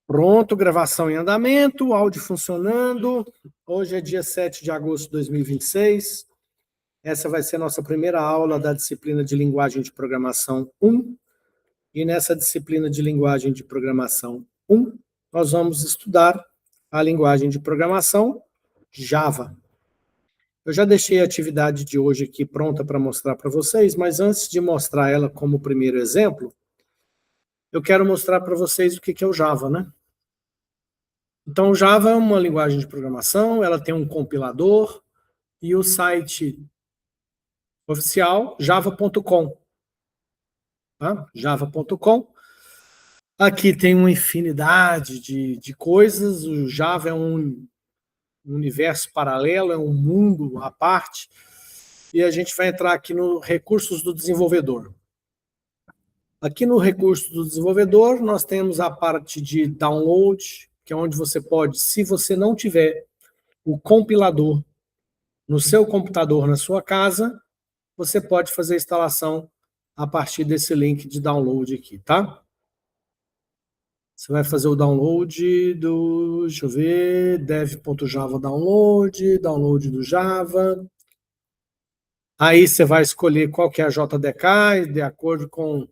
Pronto, gravação em andamento, áudio funcionando. Hoje é dia 7 de agosto de 2026. Essa vai ser a nossa primeira aula da disciplina de Linguagem de Programação 1. E nessa disciplina de Linguagem de Programação 1, nós vamos estudar a linguagem de programação Java. Eu já deixei a atividade de hoje aqui pronta para mostrar para vocês, mas antes de mostrar ela como primeiro exemplo, eu quero mostrar para vocês o que é o Java, né? Então, o Java é uma linguagem de programação, ela tem um compilador e o site oficial, java.com. Tá? Java.com. Aqui tem uma infinidade de coisas, o Java é um universo paralelo, é um mundo à parte, e a gente vai entrar aqui no Recursos do Desenvolvedor. Aqui no Recursos do Desenvolvedor, nós temos a parte de download, que é onde você pode, se você não tiver o compilador no seu computador, na sua casa, você pode fazer a instalação a partir desse link de download aqui, tá? Você vai fazer o download do, deixa eu ver, dev.java download do Java. Aí você vai escolher qual que é a JDK, de acordo com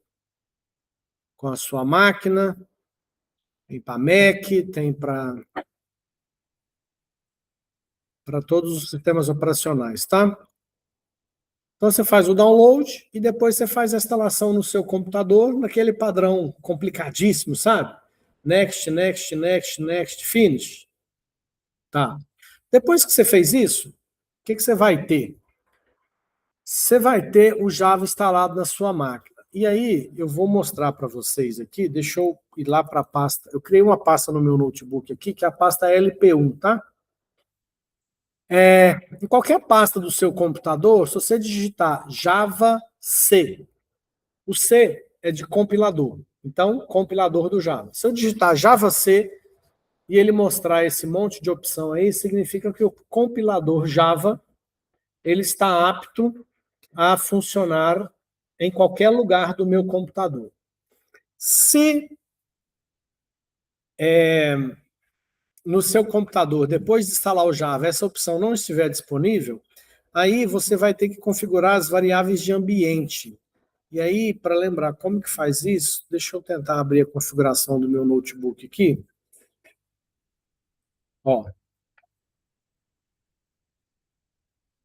a sua máquina. Tem para Mac, tem para todos os sistemas operacionais, tá? Então, você faz o download e depois você faz a instalação no seu computador, naquele padrão complicadíssimo, sabe? Next, next, next, next, finish. Tá. Depois que você fez isso, o que você vai ter? Você vai ter o Java instalado na sua máquina. E aí, eu vou mostrar para vocês aqui, deixa eu ir lá para a pasta. Eu criei uma pasta no meu notebook aqui, que é a pasta LP1, tá? Em qualquer pasta do seu computador, se você digitar Java C, o C é de compilador. Então, compilador do Java. Se eu digitar Java C e ele mostrar esse monte de opção aí, significa que o compilador Java ele está apto a funcionar em qualquer lugar do meu computador. Se no seu computador, depois de instalar o Java, essa opção não estiver disponível, aí você vai ter que configurar as variáveis de ambiente. E aí, para lembrar como que faz isso, deixa eu tentar abrir a configuração do meu notebook aqui. Ó.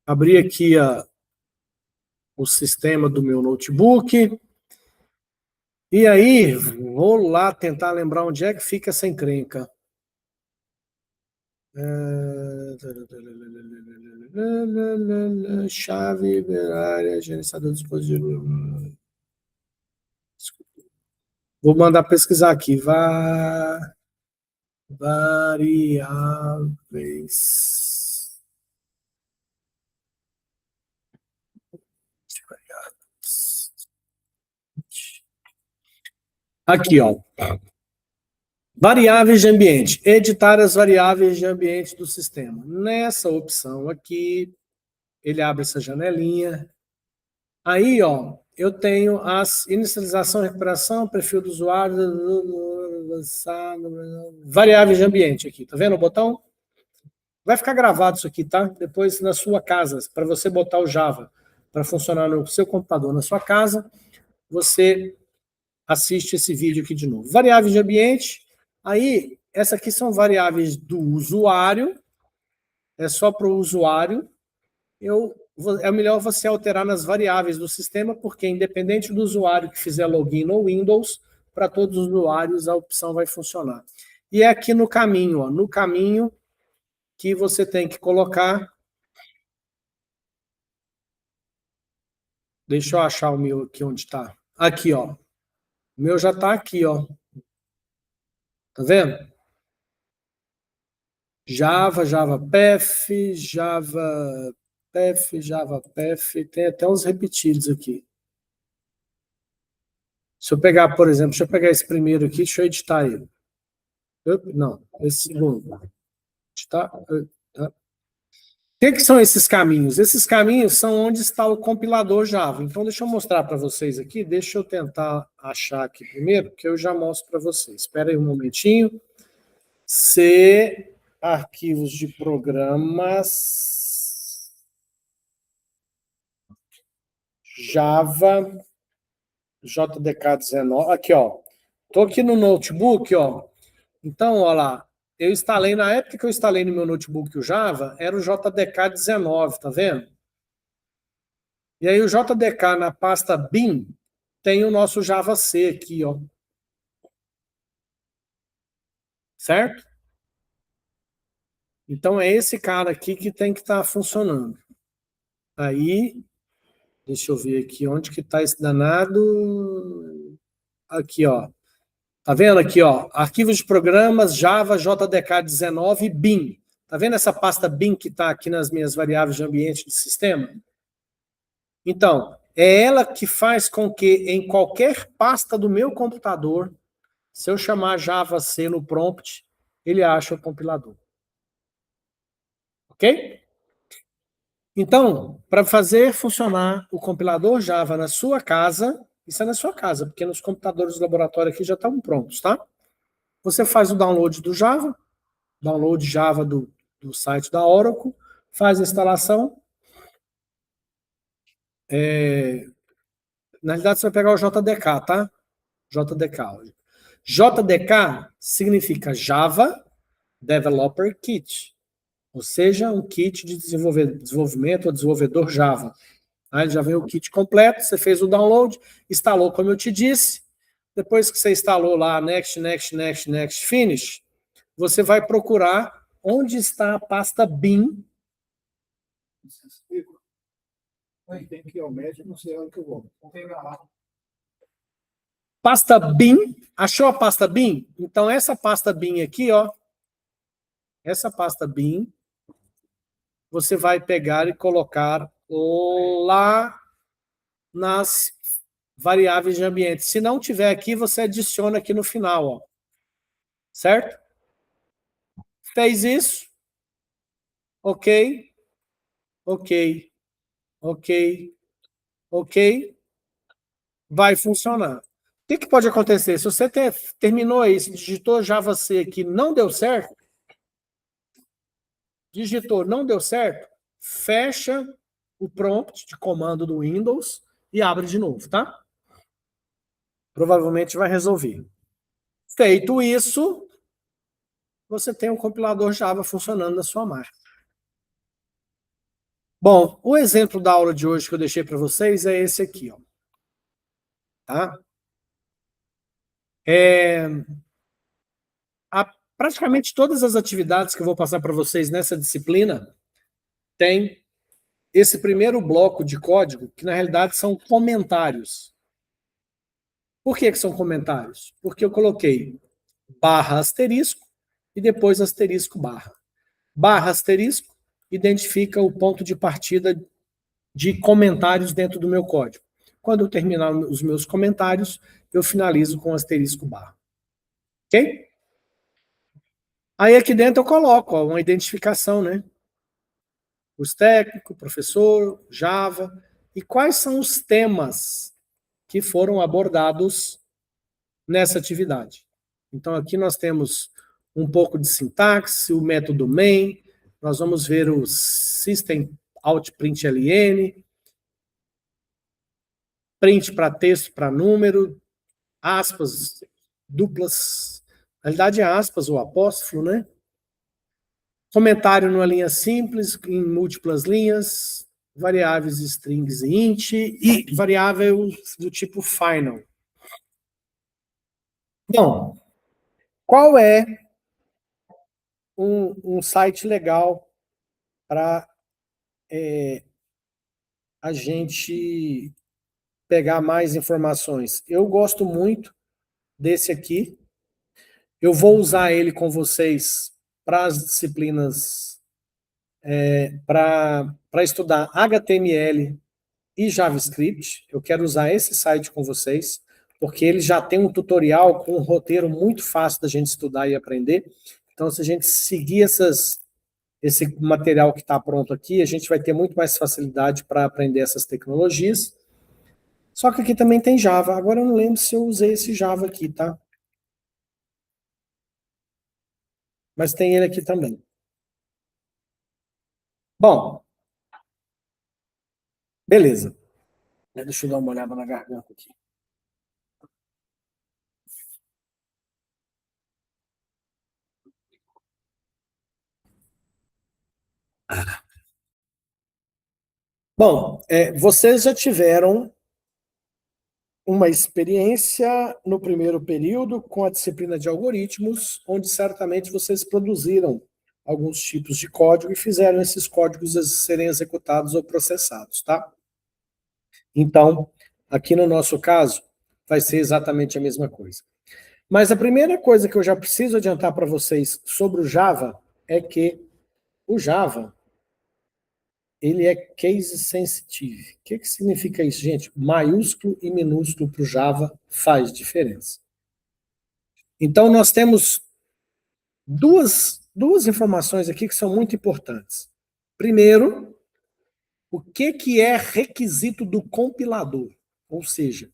Abri aqui o sistema do meu notebook. E aí, vou lá tentar lembrar onde é que fica essa encrenca. Chave, área, gerenciador de dispositivo. Vou mandar pesquisar aqui. Variáveis. Aqui, ó. Variáveis de ambiente. Editar as variáveis de ambiente do sistema. Nessa opção aqui, ele abre essa janelinha. Aí, ó, eu tenho as inicialização, recuperação, perfil do usuário, variáveis de ambiente aqui. Tá vendo o botão? Vai ficar gravado isso aqui, tá? Depois na sua casa, para você botar o Java para funcionar no seu computador, na sua casa, você assiste esse vídeo aqui de novo. Variáveis de ambiente. Aí, essas aqui são variáveis do usuário, é só para o usuário. É melhor você alterar nas variáveis do sistema, porque independente do usuário que fizer login no Windows, para todos os usuários a opção vai funcionar. E é aqui no caminho, ó, no caminho que você tem que colocar. Deixa eu achar o meu aqui onde está. Aqui, ó. O meu já está aqui, ó. Tá vendo? Java, JavaPath, JavaPath, tem até uns repetidos aqui. Se eu pegar, por exemplo, deixa eu pegar esse primeiro aqui, deixa eu editar ele. Não, esse segundo. Editar. O que são esses caminhos? Esses caminhos são onde está o compilador Java. Então, deixa eu mostrar para vocês aqui. Deixa eu tentar achar aqui primeiro, que eu já mostro para vocês. Espera aí um momentinho. C, arquivos de programas, Java, JDK19, aqui, ó. Estou aqui no notebook, ó. Então, ó lá, eu instalei, na época que eu instalei no meu notebook o Java, era o JDK19, tá vendo? E aí o JDK na pasta bin tem o nosso Java C aqui, ó. Certo? Então é esse cara aqui que tem que estar funcionando. Aí, deixa eu ver aqui onde que está esse danado. Aqui, ó. Tá vendo aqui, ó? Arquivos de programas Java JDK19 bin. Tá vendo essa pasta bin que está aqui nas minhas variáveis de ambiente do sistema? Então, é ela que faz com que em qualquer pasta do meu computador, se eu chamar Java C no prompt, ele acha o compilador. Ok? Então, para fazer funcionar o compilador Java na sua casa, isso é na sua casa, porque nos computadores do laboratório aqui já estão prontos, tá? Você faz o download do Java, download Java do site da Oracle, faz a instalação. Na realidade, você vai pegar o JDK, tá? JDK. JDK significa Java Developer Kit, ou seja, um kit de desenvolvimento ou desenvolvedor Java. Aí já veio o kit completo, você fez o download, instalou como eu te disse. Depois que você instalou lá, next, next, next, next, finish, você vai procurar onde está a pasta bin. Tem que ir ao médico, não sei onde que eu vou. Pasta bin, achou a pasta bin? Então essa pasta bin aqui, ó, essa pasta bin, você vai pegar e colocar lá nas variáveis de ambiente. Se não tiver aqui, você adiciona aqui no final, ó. Certo? Fez isso? Ok, ok, ok, ok. Vai funcionar. O que pode acontecer? Se você terminou isso, digitou Java C aqui, não deu certo, digitou, não deu certo, fecha o prompt de comando do Windows e abre de novo, tá? Provavelmente vai resolver. Feito isso, você tem um compilador Java funcionando na sua máquina. Bom, o exemplo da aula de hoje que eu deixei para vocês é esse aqui, ó. Tá? Praticamente todas as atividades que eu vou passar para vocês nessa disciplina tem esse primeiro bloco de código, que na realidade são comentários. Por que são comentários? Porque eu coloquei barra asterisco e depois asterisco barra. Barra asterisco identifica o ponto de partida de comentários dentro do meu código. Quando eu terminar os meus comentários, eu finalizo com asterisco barra. Ok? Aí aqui dentro eu coloco ó, uma identificação, né? Curso técnico, professor, Java. E quais são os temas que foram abordados nessa atividade? Então aqui nós temos um pouco de sintaxe, o método main, nós vamos ver o system out print ln, print para texto, para número, aspas, duplas, na realidade é aspas ou apóstrofo, né? Comentário numa linha simples, em múltiplas linhas, variáveis strings e int, e variável do tipo final. Bom, qual é um site legal para a gente pegar mais informações? Eu gosto muito desse aqui. Eu vou usar ele com vocês para as disciplinas, para estudar HTML e JavaScript. Eu quero usar esse site com vocês, porque ele já tem um tutorial com um roteiro muito fácil da gente estudar e aprender. Então, se a gente seguir esse material que está pronto aqui, a gente vai ter muito mais facilidade para aprender essas tecnologias. Só que aqui também tem Java. Agora eu não lembro se eu usei esse Java aqui, tá? mas tem ele aqui também. Bom, beleza. Deixa eu dar uma olhada na garganta aqui. Bom, vocês já tiveram uma experiência no primeiro período com a disciplina de algoritmos, onde certamente vocês produziram alguns tipos de código e fizeram esses códigos serem executados ou processados, tá? Então, aqui no nosso caso, vai ser exatamente a mesma coisa. Mas a primeira coisa que eu já preciso adiantar para vocês sobre o Java é que o Java, ele é case sensitive. O que significa isso, gente? Maiúsculo e minúsculo para o Java faz diferença. Então, nós temos duas informações aqui que são muito importantes. Primeiro, o que é requisito do compilador? Ou seja,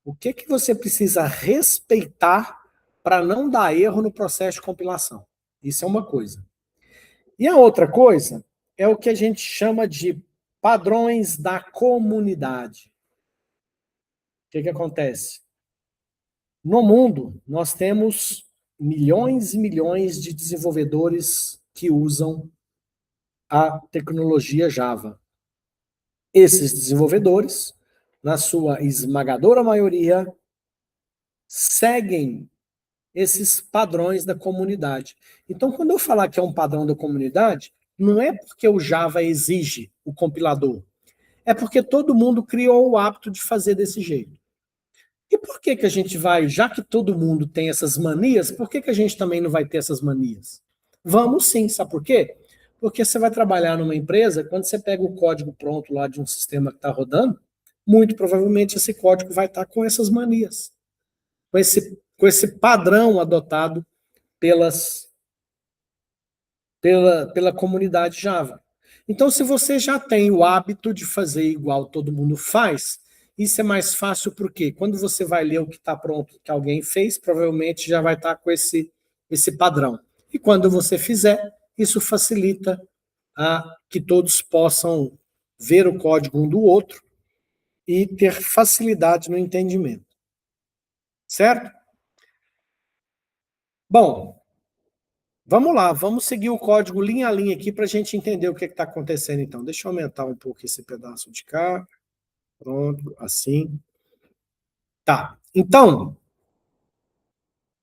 o que você precisa respeitar para não dar erro no processo de compilação? Isso é uma coisa. E a outra coisa é o que a gente chama de padrões da comunidade. O que acontece? No mundo, nós temos milhões e milhões de desenvolvedores que usam a tecnologia Java. Esses desenvolvedores, na sua esmagadora maioria, seguem esses padrões da comunidade. Então, quando eu falar que é um padrão da comunidade, não é porque o Java exige o compilador, é porque todo mundo criou o hábito de fazer desse jeito. E por que a gente vai, já que todo mundo tem essas manias, por que a gente também não vai ter essas manias? Vamos sim, sabe por quê? Porque você vai trabalhar numa empresa, quando você pega o código pronto lá de um sistema que está rodando, muito provavelmente esse código vai estar com essas manias, com esse padrão adotado pela comunidade Java. Então, se você já tem o hábito de fazer igual todo mundo faz, isso é mais fácil porque quando você vai ler o que está pronto, que alguém fez, provavelmente já vai estar com esse padrão. E quando você fizer, isso facilita que todos possam ver o código um do outro e ter facilidade no entendimento. Certo? Bom, vamos lá, vamos seguir o código linha a linha aqui para a gente entender o que está acontecendo então. Deixa eu aumentar um pouco esse pedaço de cá. Pronto, assim. Tá, então,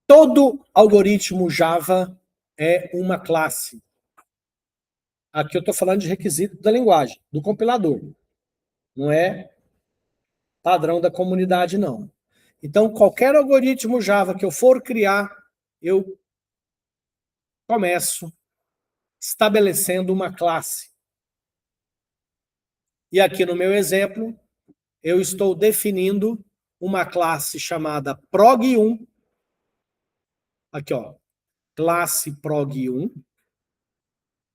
todo algoritmo Java é uma classe. Aqui eu estou falando de requisito da linguagem, do compilador. Não é padrão da comunidade, não. Então, qualquer algoritmo Java que eu for criar, eu começo estabelecendo uma classe. E aqui no meu exemplo, eu estou definindo uma classe chamada prog1. Aqui, ó, classe prog1.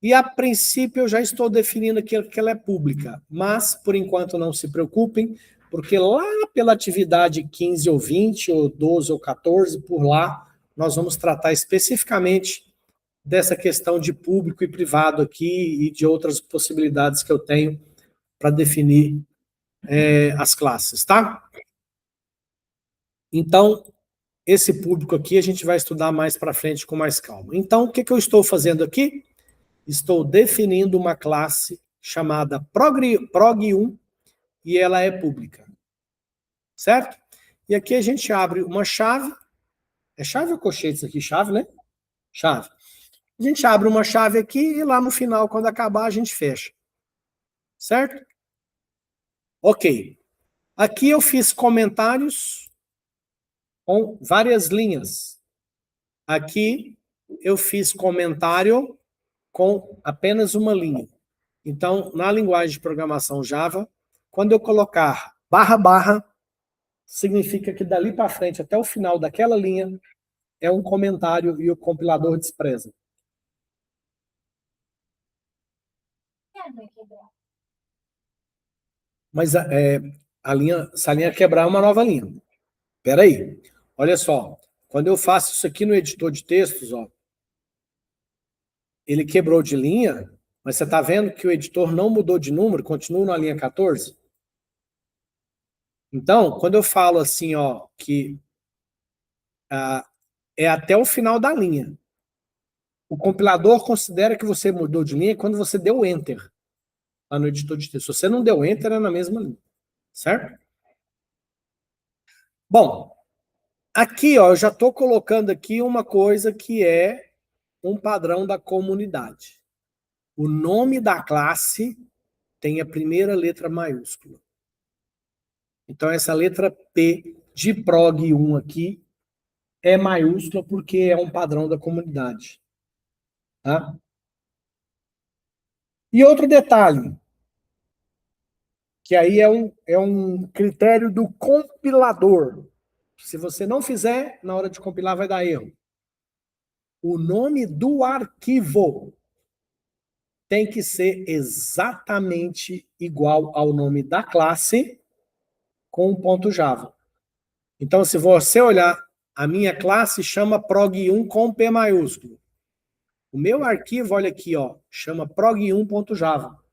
E, a princípio, eu já estou definindo aqui que ela é pública. Mas, por enquanto, não se preocupem, porque lá pela atividade 15 ou 20, ou 12 ou 14, por lá, nós vamos tratar especificamente dessa questão de público e privado aqui e de outras possibilidades que eu tenho para definir as classes, tá? Então, esse público aqui a gente vai estudar mais para frente com mais calma. Então, o que eu estou fazendo aqui? Estou definindo uma classe chamada prog1 e ela é pública. Certo? E aqui a gente abre uma chave. É chave ou colchete isso aqui? Chave, né? Chave. A gente abre uma chave aqui e lá no final, quando acabar, a gente fecha. Certo? Ok. Aqui eu fiz comentários com várias linhas. Aqui eu fiz comentário com apenas uma linha. Então, na linguagem de programação Java, quando eu colocar barra, barra, significa que dali para frente, até o final daquela linha, é um comentário e o compilador despreza. Mas se a linha quebrar, é uma nova linha. Espera aí. Olha só. Quando eu faço isso aqui no editor de textos, ó, ele quebrou de linha, mas você está vendo que o editor não mudou de número, continua na linha 14? Então, quando eu falo assim, ó, que é até o final da linha, o compilador considera que você mudou de linha quando você deu Enter lá no editor de texto. Se você não deu Enter, é na mesma linha, certo? Bom, aqui, ó, eu já estou colocando aqui uma coisa que é um padrão da comunidade. O nome da classe tem a primeira letra maiúscula. Então, essa letra P de prog1 aqui é maiúscula porque é um padrão da comunidade. Tá? E outro detalhe, que aí é um critério do compilador. Se você não fizer, na hora de compilar vai dar erro. O nome do arquivo tem que ser exatamente igual ao nome da classe com o ponto Java. Então, se você olhar, a minha classe chama prog1 com P maiúsculo. O meu arquivo, olha aqui, ó, chama prog1.java,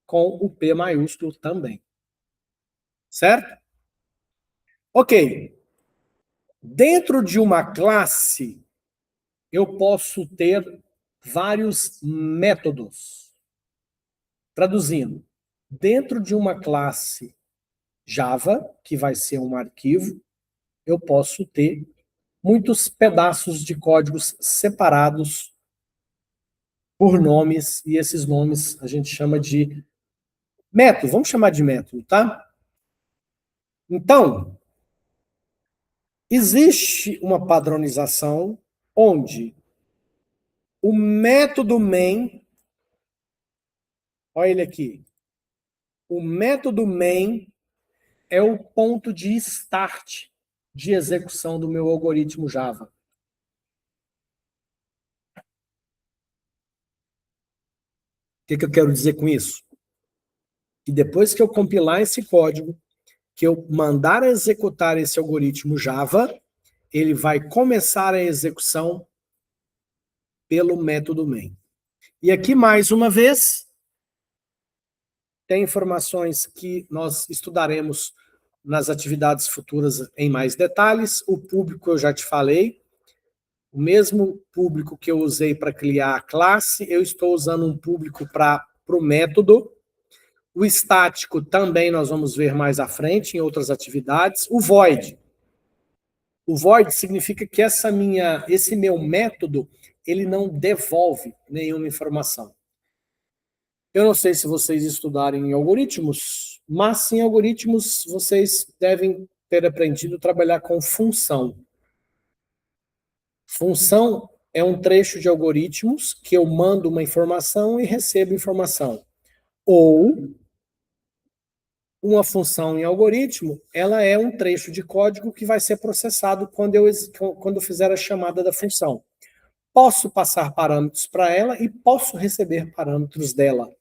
com o P maiúsculo também. Certo? Ok. Dentro de uma classe, eu posso ter vários métodos. Traduzindo, dentro de uma classe Java, que vai ser um arquivo, eu posso ter muitos pedaços de códigos separados por nomes, e esses nomes a gente chama de método, vamos chamar de método, tá? Então, existe uma padronização onde o método main, olha ele aqui, o método main é o ponto de start de execução do meu algoritmo Java. O que eu quero dizer com isso? Que depois que eu compilar esse código, que eu mandar executar esse algoritmo Java, ele vai começar a execução pelo método main. E aqui, mais uma vez, tem informações que nós estudaremos nas atividades futuras em mais detalhes. O público eu já te falei. O mesmo público que eu usei para criar a classe, eu estou usando um público para o método. O estático também nós vamos ver mais à frente, em outras atividades. O void. O void significa que esse meu método, ele não devolve nenhuma informação. Eu não sei se vocês estudarem em algoritmos, mas em algoritmos vocês devem ter aprendido a trabalhar com função. Função é um trecho de algoritmos que eu mando uma informação e recebo informação. Ou uma função em algoritmo, ela é um trecho de código que vai ser processado quando eu fizer a chamada da função. Posso passar parâmetros para ela e posso receber parâmetros dela.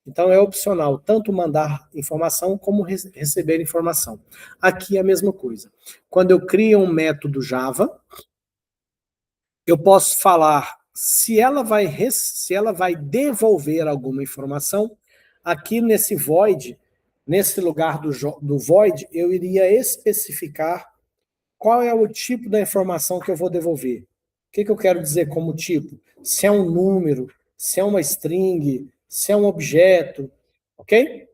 Então é opcional tanto mandar informação como receber informação. Aqui é a mesma coisa. Quando eu crio um método Java, eu posso falar se ela vai devolver alguma informação. Aqui nesse void, nesse lugar do void, eu iria especificar qual é o tipo da informação que eu vou devolver. O que eu quero dizer como tipo? Se é um número, se é uma string, se é um objeto, ok?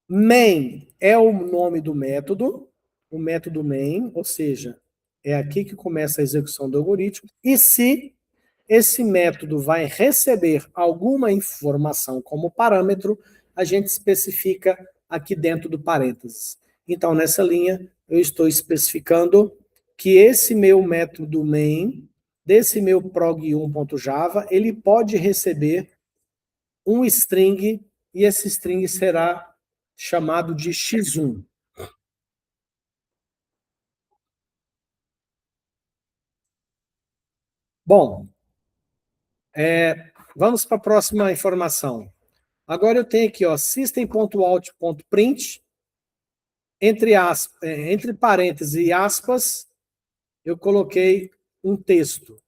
Main é o nome do método, o método main, ou seja, é aqui que começa a execução do algoritmo. E se esse método vai receber alguma informação como parâmetro, a gente especifica aqui dentro do parênteses. Então, nessa linha, eu estou especificando que esse meu método main, desse meu prog1.java, ele pode receber um string, e esse string será chamado de x1. Bom, vamos para a próxima informação. Agora eu tenho aqui, ó, system.out.print, entre parênteses e aspas, eu coloquei um texto.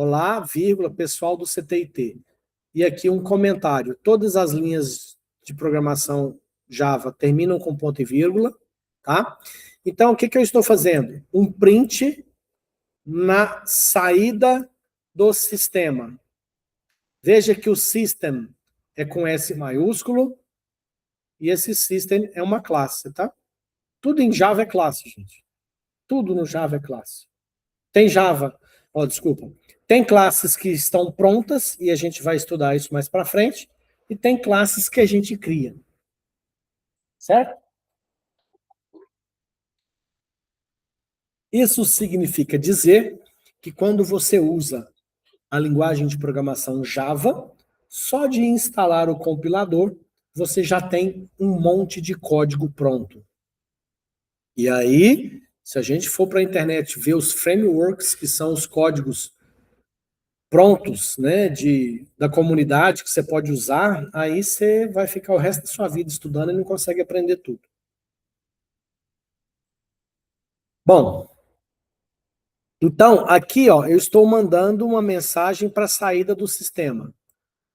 Olá, vírgula, pessoal do CTIT. E aqui um comentário. Todas as linhas de programação Java terminam com ponto e vírgula, tá? Então, o que eu estou fazendo? Um print na saída do sistema. Veja que o system é com S maiúsculo e esse system é uma classe, tá? Tudo em Java é classe, gente. Tudo no Java é classe. Tem Java, desculpa. Tem classes que estão prontas e a gente vai estudar isso mais para frente, e tem classes que a gente cria. Certo? Isso significa dizer que quando você usa a linguagem de programação Java, só de instalar o compilador, você já tem um monte de código pronto. E aí, se a gente for para a internet ver os frameworks, que são os códigos prontos, né, da comunidade que você pode usar, aí você vai ficar o resto da sua vida estudando e não consegue aprender tudo. Bom, então, aqui, ó, eu estou mandando uma mensagem para a saída do sistema.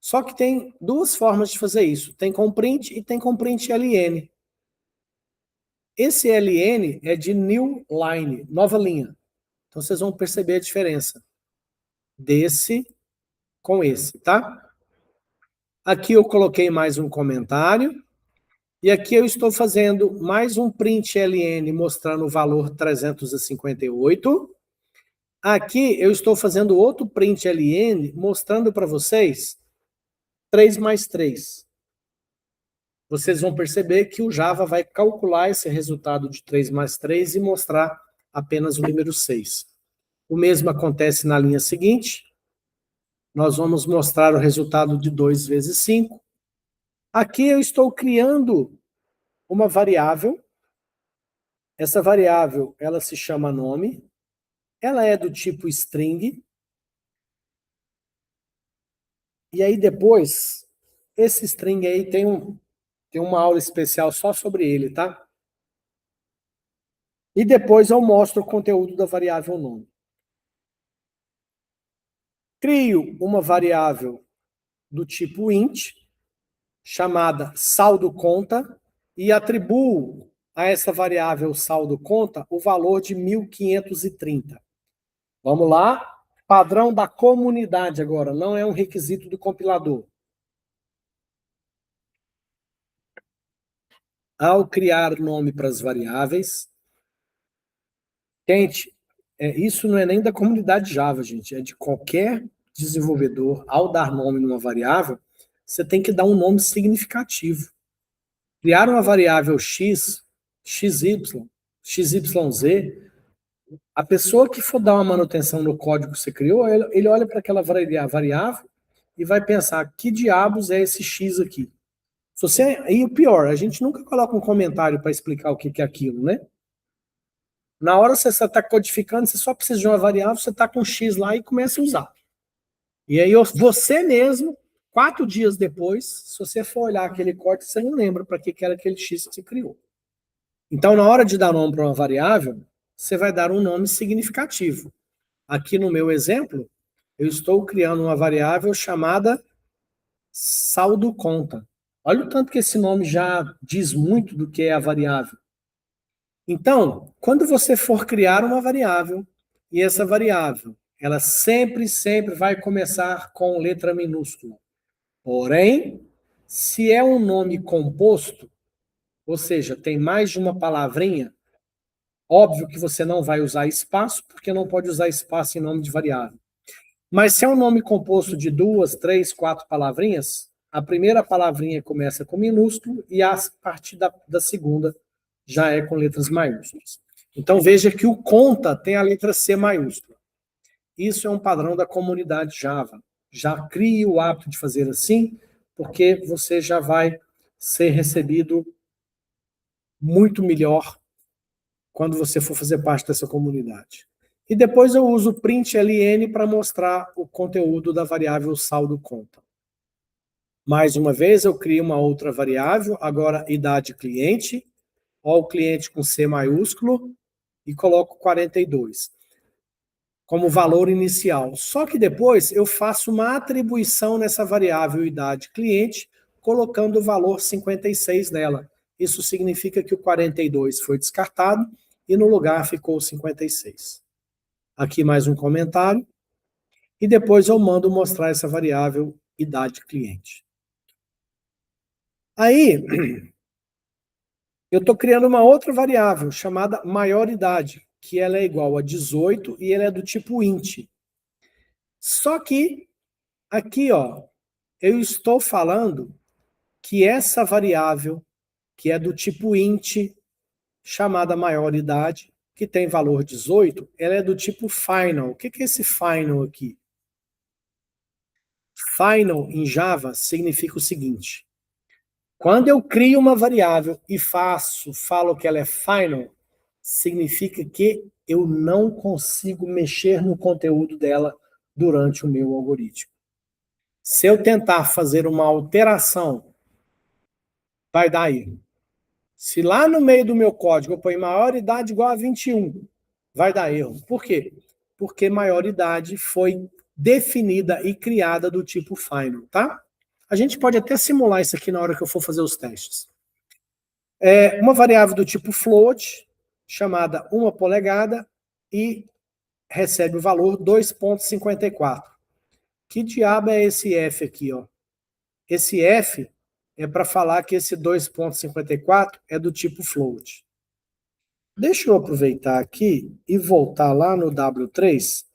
Só que tem duas formas de fazer isso. Tem com print e tem com print LN. Esse LN é de new line, nova linha. Então, vocês vão perceber a diferença desse com esse, tá? Aqui eu coloquei mais um comentário. E aqui eu estou fazendo mais um print LN mostrando o valor 358. Aqui eu estou fazendo outro print LN mostrando para vocês 3 mais 3. Vocês vão perceber que o Java vai calcular esse resultado de 3 mais 3 e mostrar apenas o número 6. O mesmo acontece na linha seguinte. Nós vamos mostrar o resultado de 2 vezes 5. Aqui eu estou criando uma variável. Essa variável, ela se chama nome. Ela é do tipo string. E aí depois, esse string aí tem uma aula especial só sobre ele, tá? E depois eu mostro o conteúdo da variável nome. Crio uma variável do tipo int, chamada saldo conta, e atribuo a essa variável saldo conta o valor de 1530. Vamos lá? Padrão da comunidade agora, não é um requisito do compilador. Ao criar nome para as variáveis, gente, isso não é nem da comunidade Java, gente, é de qualquer desenvolvedor. Ao dar nome numa variável, você tem que dar um nome significativo. Criar uma variável x, xy, xyz, a pessoa que for dar uma manutenção no código que você criou, ele olha para aquela variável e vai pensar, que diabos é esse x aqui? E o pior, a gente nunca coloca um comentário para explicar o que é aquilo, né? Na hora que você está codificando, você só precisa de uma variável, você está com um x lá e começa a usar. E aí você mesmo, 4 dias depois, se você for olhar aquele código, você não lembra para que era aquele x que você criou. Então, na hora de dar nome para uma variável, você vai dar um nome significativo. Aqui no meu exemplo, eu estou criando uma variável chamada saldo conta. Olha o tanto que esse nome já diz muito do que é a variável. Então, quando você for criar uma variável, e essa variável, ela sempre vai começar com letra minúscula. Porém, se é um nome composto, ou seja, tem mais de uma palavrinha, óbvio que você não vai usar espaço, porque não pode usar espaço em nome de variável. Mas se é um nome composto de 2, 3, 4 palavrinhas, a primeira palavrinha começa com minúsculo e a partir da segunda já é com letras maiúsculas. Então veja que o conta tem a letra C maiúscula. Isso é um padrão da comunidade Java. Já crie o hábito de fazer assim, porque você já vai ser recebido muito melhor quando você for fazer parte dessa comunidade. E depois eu uso print LN para mostrar o conteúdo da variável saldo conta. Mais uma vez, eu crio uma outra variável, agora idade cliente, ó, o cliente com C maiúsculo, e coloco 42. como valor inicial. Só que depois eu faço uma atribuição nessa variável idade cliente, colocando o valor 56 nela. Isso significa que o 42 foi descartado e no lugar ficou 56. Aqui mais um comentário. E depois eu mando mostrar essa variável idade cliente. Aí, eu estou criando uma outra variável chamada maioridade, que ela é igual a 18 e ela é do tipo int. Só que aqui, ó, eu estou falando que essa variável, que é do tipo int, chamada maioridade, que tem valor 18, ela é do tipo final. O que é esse final aqui? Final em Java significa o seguinte: quando eu crio uma variável e falo que ela é final, significa que eu não consigo mexer no conteúdo dela durante o meu algoritmo. Se eu tentar fazer uma alteração, vai dar erro. Se lá no meio do meu código eu ponho maioridade igual a 21, vai dar erro. Por quê? Porque maioridade foi definida e criada do tipo final, tá? A gente pode até simular isso aqui na hora que eu for fazer os testes. É uma variável do tipo float, chamada 1 polegada, e recebe o valor 2,54. Que diabo é esse F aqui, ó? Esse F é para falar que esse 2,54 é do tipo float. Deixa eu aproveitar aqui e voltar lá no W3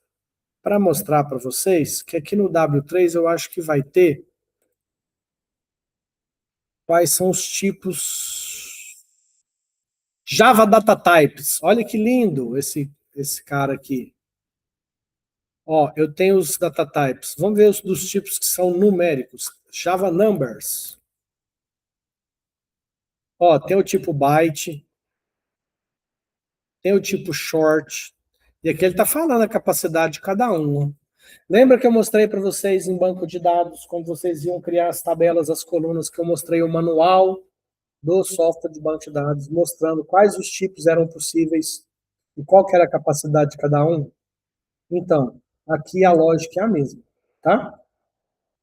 para mostrar para vocês que aqui no W3 eu acho que vai ter quais são os tipos Java Data Types. Olha que lindo esse cara aqui. Ó, eu tenho os data types. Vamos ver os dos tipos que são numéricos. Java Numbers. Ó, tem o tipo byte, tem o tipo short. E aqui ele está falando a capacidade de cada um. Lembra que eu mostrei para vocês em banco de dados, quando vocês iam criar as tabelas, as colunas, que eu mostrei o manual do software de banco de dados, mostrando quais os tipos eram possíveis e qual que era a capacidade de cada um? Então, aqui a lógica é a mesma, tá?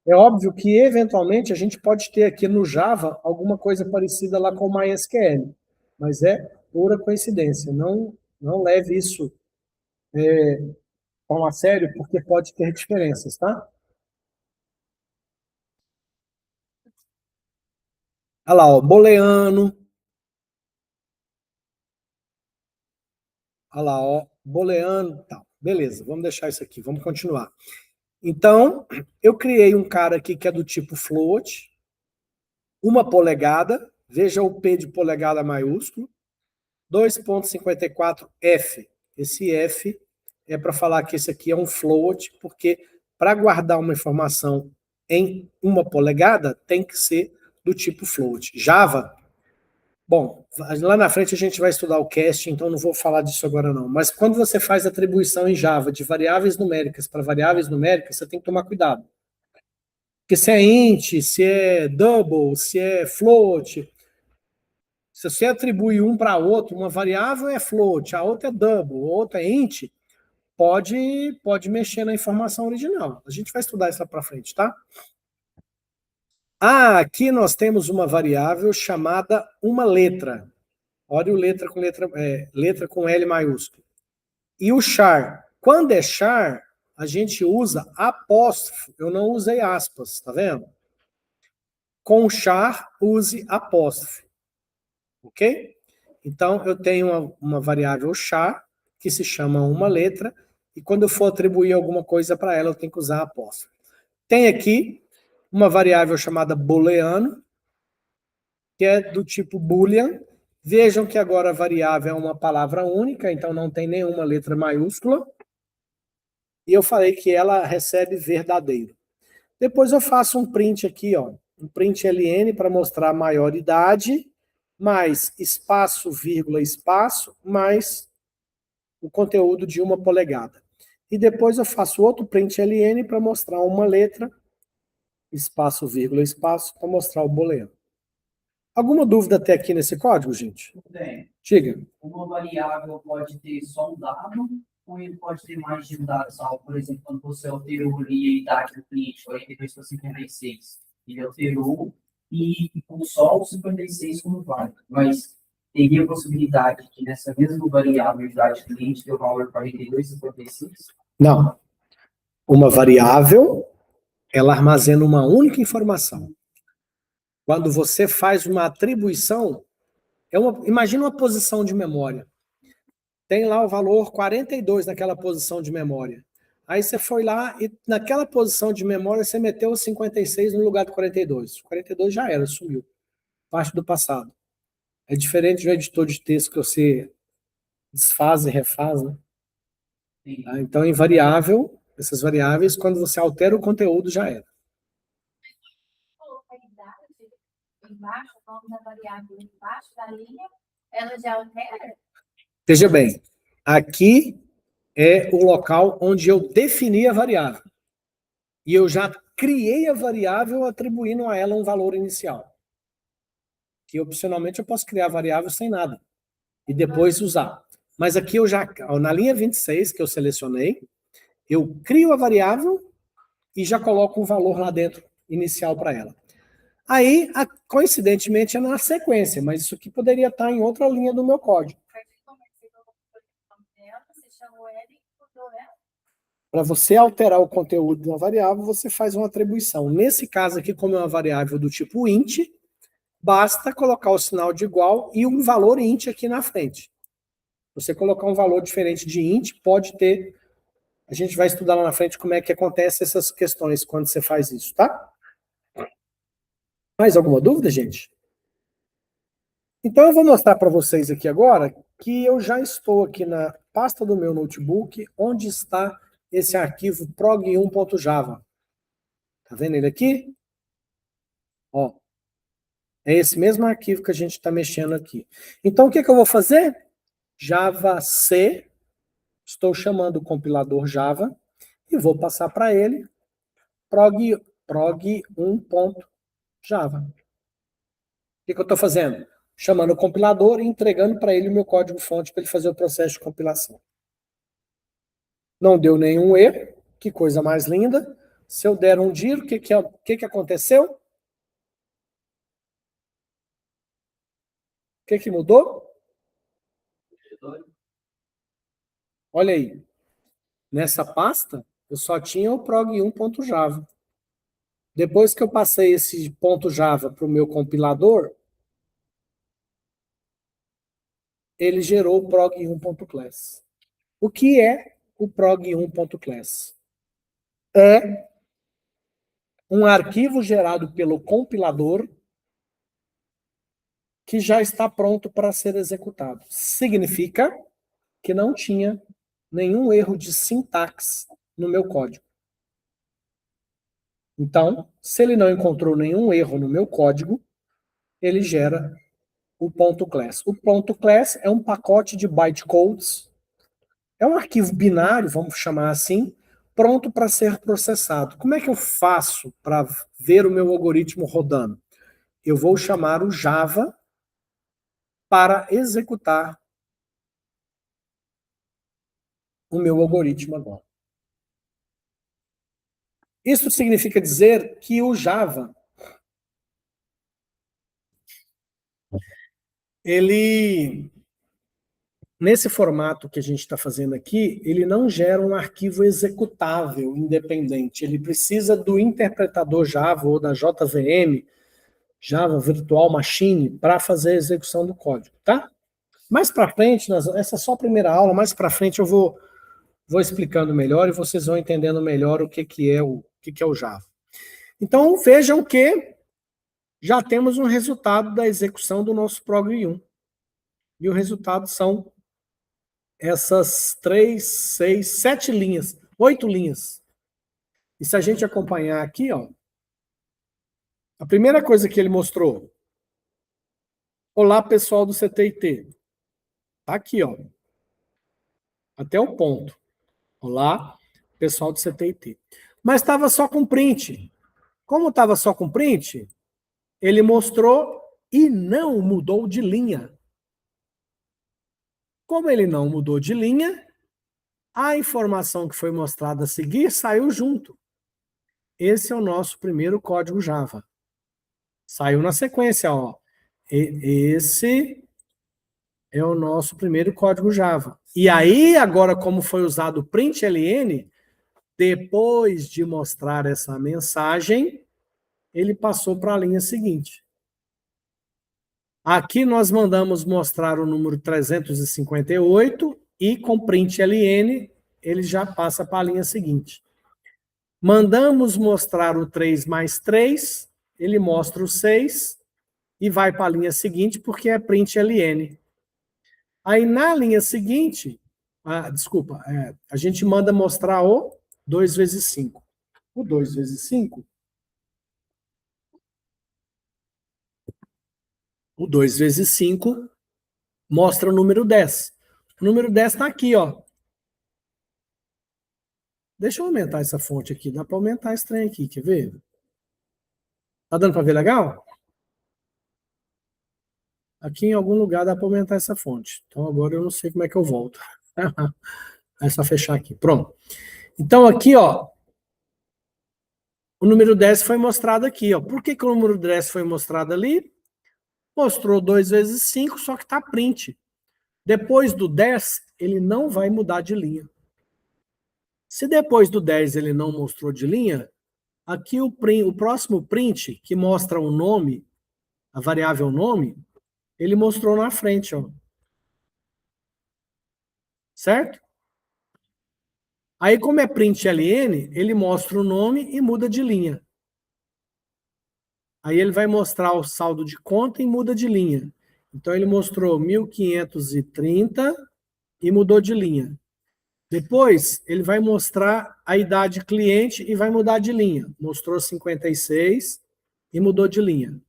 É óbvio que, eventualmente, a gente pode ter aqui no Java alguma coisa parecida lá com o MySQL, mas é pura coincidência. Não leve isso tão a sério, porque pode ter diferenças, tá? Olha lá, ó, booleano. Olha lá, ó, booleano, tal. Beleza, vamos deixar isso aqui, vamos continuar. Então, eu criei um cara aqui que é do tipo float, 1 polegada, veja o P de polegada maiúsculo, 2,54F. Esse F é para falar que esse aqui é um float, porque para guardar uma informação em 1 polegada, tem que ser do tipo float. Java, bom, lá na frente a gente vai estudar o cast, então não vou falar disso agora não. Mas quando você faz atribuição em Java de variáveis numéricas para variáveis numéricas, você tem que tomar cuidado. Porque se é int, se é double, se é float, se você atribui um para outro, uma variável é float, a outra é double, a outra é int, pode mexer na informação original. A gente vai estudar isso lá para frente, tá? Ah, aqui nós temos uma variável chamada uma letra. Olha o letra com L maiúsculo. E o char. Quando é char, a gente usa apóstrofo. Eu não usei aspas, tá vendo? Com char, use apóstrofo. Ok? Então, eu tenho uma variável char, que se chama uma letra, e quando eu for atribuir alguma coisa para ela, eu tenho que usar apóstrofo. Tem aqui uma variável chamada booleano, que é do tipo boolean. Vejam que agora a variável é uma palavra única, então não tem nenhuma letra maiúscula. E eu falei que ela recebe verdadeiro. Depois eu faço um print aqui, ó, um print ln para mostrar a maioridade, mais espaço, vírgula, espaço, mais o conteúdo de 1 polegada. E depois eu faço outro print ln para mostrar uma letra, espaço, vírgula, espaço, para mostrar o booleano. Alguma dúvida até aqui nesse código, gente? Tem. Diga. Uma variável pode ter só um dado, ou ele pode ter mais de um dado salvo. Por exemplo, quando você alterou ali a idade do cliente, 42 para 56, ele alterou e com só o 56 como válido. Mas teria a possibilidade de, nessa mesma variável, idade do cliente, ter o valor 42 e 56? Não. Uma variável, ela armazena uma única informação. Quando você faz uma atribuição, imagina uma posição de memória. Tem lá o valor 42 naquela posição de memória. Aí você foi lá e naquela posição de memória você meteu o 56 no lugar do 42. O 42 já era, sumiu. Parte do passado. É diferente do editor de texto que você desfaz e refaz, né? Tá? Então, em variável, essas variáveis, quando você altera o conteúdo, já era. Embaixo, o nome da variável embaixo da linha, ela já altera? Veja bem, aqui é o local onde eu defini a variável. E eu já criei a variável atribuindo a ela um valor inicial. Que opcionalmente eu posso criar a variável sem nada. E depois usar. Mas aqui eu já, na linha 26 que eu selecionei, eu crio a variável e já coloco um valor lá dentro, inicial para ela. Aí, coincidentemente, é na sequência, mas isso aqui poderia estar em outra linha do meu código. Para você alterar o conteúdo de uma variável, você faz uma atribuição. Nesse caso aqui, como é uma variável do tipo int, basta colocar o sinal de igual e um valor int aqui na frente. Você colocar um valor diferente de int, pode ter... A gente vai estudar lá na frente como é que acontece essas questões quando você faz isso, tá? Mais alguma dúvida, gente? Então eu vou mostrar para vocês aqui agora que eu já estou aqui na pasta do meu notebook, onde está esse arquivo prog1.java. Tá vendo ele aqui? Ó, é esse mesmo arquivo que a gente está mexendo aqui. Então o que eu vou fazer? Java C, estou chamando o compilador Java e vou passar para ele prog1.java. O que eu estou fazendo? Chamando o compilador e entregando para ele o meu código-fonte para ele fazer o processo de compilação. Não deu nenhum erro, que coisa mais linda. Se eu der um giro, o que aconteceu? O que mudou? Olha aí. Nessa pasta, eu só tinha o prog1.java. Depois que eu passei esse .java para o meu compilador, ele gerou o prog1.class. O que é o prog1.class? É um arquivo gerado pelo compilador que já está pronto para ser executado. Significa que não tinha nenhum erro de sintaxe no meu código. Então, se ele não encontrou nenhum erro no meu código, ele gera o .class. O .class é um pacote de bytecodes, é um arquivo binário, vamos chamar assim, pronto para ser processado. Como é que eu faço para ver o meu algoritmo rodando? Eu vou chamar o Java para executar o meu algoritmo agora. Isso significa dizer que o Java, ele, nesse formato que a gente está fazendo aqui, ele não gera um arquivo executável independente. Ele precisa do interpretador Java ou da JVM, Java Virtual Machine, para fazer a execução do código, tá? Mais para frente, essa é só a primeira aula, mais para frente eu vou explicando melhor e vocês vão entendendo melhor o que é o Java. Então, vejam que já temos um resultado da execução do nosso prog1. E o resultado são essas 3, 6, 7 linhas, 8 linhas. E se a gente acompanhar aqui, ó, a primeira coisa que ele mostrou, olá pessoal do CTIT, tá aqui, ó, até o ponto, olá pessoal do CTIT. Mas estava só com print. Como estava só com print, ele mostrou e não mudou de linha. Como ele não mudou de linha, a informação que foi mostrada a seguir saiu junto. Esse é o nosso primeiro código Java. Saiu na sequência, ó. Esse é o nosso primeiro código Java. E aí, agora, como foi usado o println, depois de mostrar essa mensagem, ele passou para a linha seguinte. Aqui nós mandamos mostrar o número 358 e com println ele já passa para a linha seguinte. Mandamos mostrar o 3 mais 3, ele mostra o 6 e vai para a linha seguinte porque é println. Aí na linha seguinte, a gente manda mostrar o 2 vezes 5. O 2 vezes 5... O 2 vezes 5 mostra o número 10. O número 10 está aqui, ó. Deixa eu aumentar essa fonte aqui. Dá para aumentar esse trem aqui, quer ver? Tá dando para ver legal? Aqui em algum lugar dá para aumentar essa fonte. Então agora eu não sei como é que eu volto. É só fechar aqui. Pronto. Então aqui, ó, o número 10 foi mostrado aqui, ó. Por que o número 10 foi mostrado ali? Mostrou 2 vezes 5, só que está print. Depois do 10, ele não vai mudar de linha. Se depois do 10 ele não mostrou de linha, aqui o próximo print, que mostra o nome, a variável nome, ele mostrou na frente, ó. Certo? Aí, como é println, ele mostra o nome e muda de linha. Aí ele vai mostrar o saldo de conta e muda de linha. Então, ele mostrou 1.530 e mudou de linha. Depois, ele vai mostrar a idade cliente e vai mudar de linha. Mostrou 56 e mudou de linha.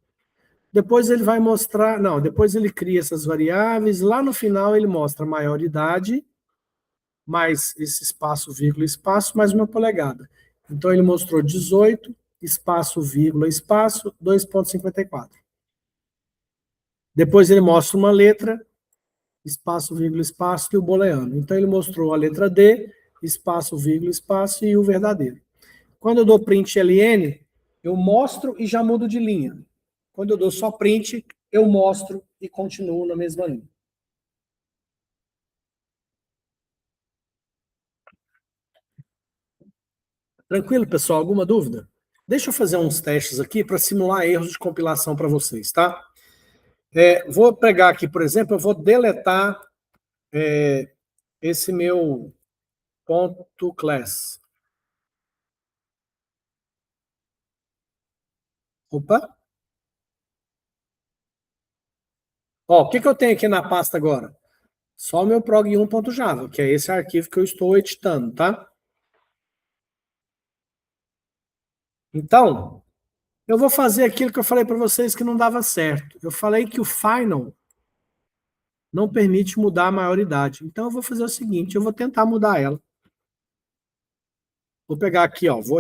Depois ele vai mostrar... Não, depois ele cria essas variáveis. Lá no final, ele mostra a maioridade, mais esse espaço, vírgula, espaço, mais 1 polegada. Então, ele mostrou 18, espaço, vírgula, espaço, 2,54. Depois ele mostra uma letra, espaço, vírgula, espaço, e o booleano. Então, ele mostrou a letra D, espaço, vírgula, espaço, e o verdadeiro. Quando eu dou println, eu mostro e já mudo de linha. Quando eu dou só print, eu mostro e continuo na mesma linha. Tranquilo, pessoal? Alguma dúvida? Deixa eu fazer uns testes aqui para simular erros de compilação para vocês, tá? Vou pegar aqui, por exemplo, eu vou deletar esse meu ponto .class. Opa! Ó, o que eu tenho aqui na pasta agora? Só o meu prog1.java, que é esse arquivo que eu estou editando, tá? Então, eu vou fazer aquilo que eu falei para vocês que não dava certo. Eu falei que o final não permite mudar a maioridade. Então, eu vou fazer o seguinte, eu vou tentar mudar ela. Vou pegar aqui, ó, vou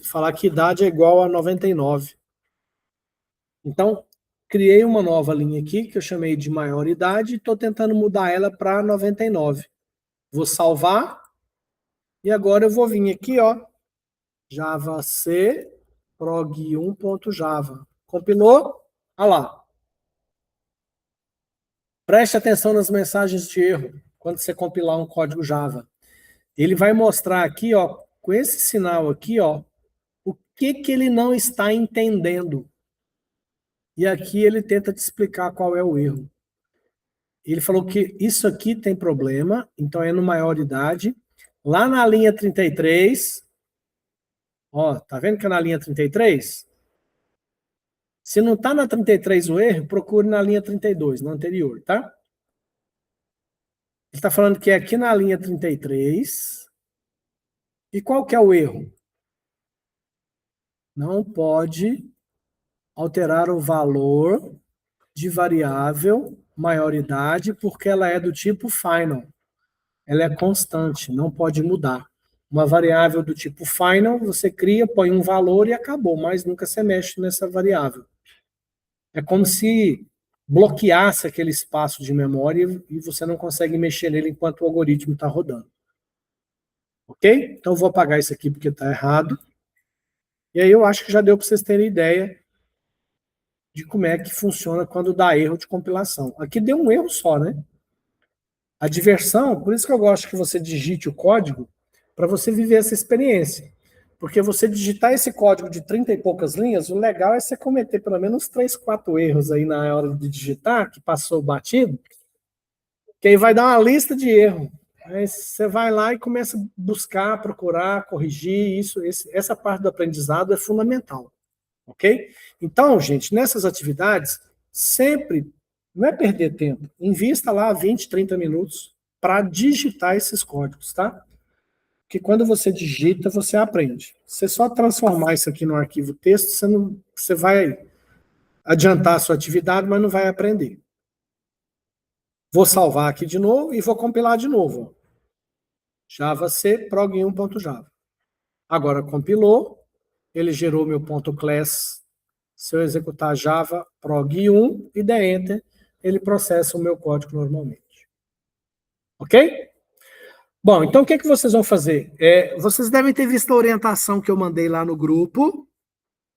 falar que idade é igual a 99. Então, criei uma nova linha aqui, que eu chamei de maioridade, e estou tentando mudar ela para 99. Vou salvar, e agora eu vou vir aqui, ó, Java C, prog1.java. Compilou? Olha lá. Preste atenção nas mensagens de erro, quando você compilar um código Java. Ele vai mostrar aqui, ó, com esse sinal aqui, ó, o que ele não está entendendo. E aqui ele tenta te explicar qual é o erro. Ele falou que isso aqui tem problema, então é no maioridade. Lá na linha 33, ó, tá vendo que é na linha 33? Se não tá na 33 o erro, procure na linha 32, no anterior, tá? Ele está falando que é aqui na linha 33. E qual que é o erro? Não pode alterar o valor de variável maioridade porque ela é do tipo final. Ela é constante, não pode mudar. Uma variável do tipo final, você cria, põe um valor e acabou, mas nunca se mexe nessa variável. É como se bloqueasse aquele espaço de memória e você não consegue mexer nele enquanto o algoritmo está rodando. Ok? Então eu vou apagar isso aqui porque está errado. E aí eu acho que já deu para vocês terem ideia de como é que funciona quando dá erro de compilação. Aqui deu um erro só, né? A diversão, por isso que eu gosto que você digite o código, para você viver essa experiência. Porque você digitar esse código de 30 e poucas linhas, o legal é você cometer pelo menos 3, 4 erros aí na hora de digitar, que passou batido, que aí vai dar uma lista de erros. Aí você vai lá e começa a buscar, procurar, corrigir, essa parte do aprendizado é fundamental. Ok? Então, gente, nessas atividades, sempre, não é perder tempo, invista lá 20, 30 minutos para digitar esses códigos, tá? Porque quando você digita, você aprende. Você só transformar isso aqui no arquivo texto, você vai adiantar a sua atividade, mas não vai aprender. Vou salvar aqui de novo e vou compilar de novo. Java C, prog1.java. Agora compilou, ele gerou meu .class. Se eu executar Java prog1 e der Enter, ele processa o meu código normalmente. Ok? Bom, então o que vocês vão fazer? Vocês devem ter visto a orientação que eu mandei lá no grupo.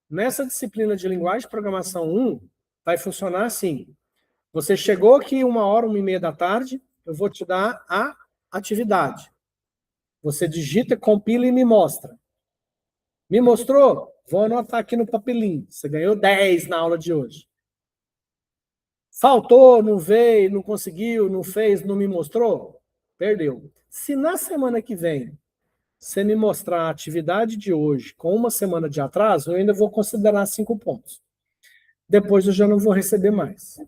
Nessa disciplina de linguagem de programação 1, vai funcionar assim. Você chegou aqui 1h, 1h30 da tarde, eu vou te dar a atividade. Você digita, compila e me mostra. Me mostrou? Vou anotar aqui no papelinho. Você ganhou 10 na aula de hoje. Faltou, não veio, não conseguiu, não fez, não me mostrou? Perdeu. Se na semana que vem você me mostrar a atividade de hoje com uma semana de atraso, eu ainda vou considerar 5 pontos. Depois eu já não vou receber mais.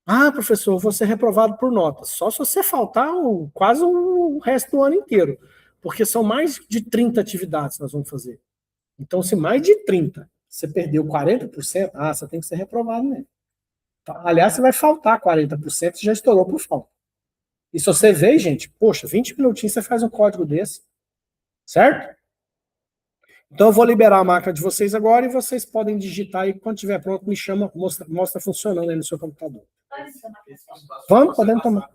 Ah, professor, eu vou ser reprovado por nota. Só se você faltar quase o resto do ano inteiro. Porque são mais de 30 atividades que nós vamos fazer. Então, se mais de 30 você perdeu 40%, você tem que ser reprovado mesmo. Aliás, você vai faltar 40%, você já estourou por falta. E se você vê, gente, poxa, 20 minutinhos você faz um código desse. Certo? Então eu vou liberar a máquina de vocês agora e vocês podem digitar e quando estiver pronto me chama, mostra funcionando aí no seu computador. Vamos, podemos tomar.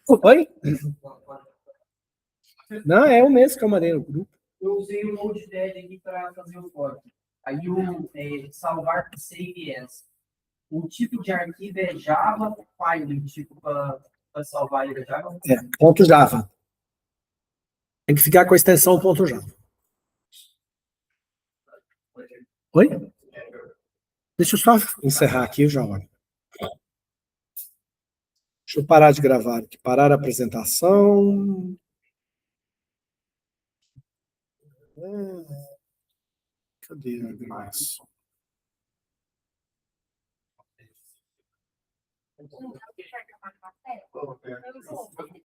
Oi? Não, é o mesmo que eu mandei no grupo. Eu usei o Notepad aqui para fazer o código. Aí o salvar save as. O tipo de arquivo é Java file, tipo para salvar ele é Java? .java. Tem que ficar com a extensão .java. Oi? Deixa eu só encerrar aqui, eu já olho. Deixa eu parar de gravar aqui. Parar a apresentação. Cadê o negócio?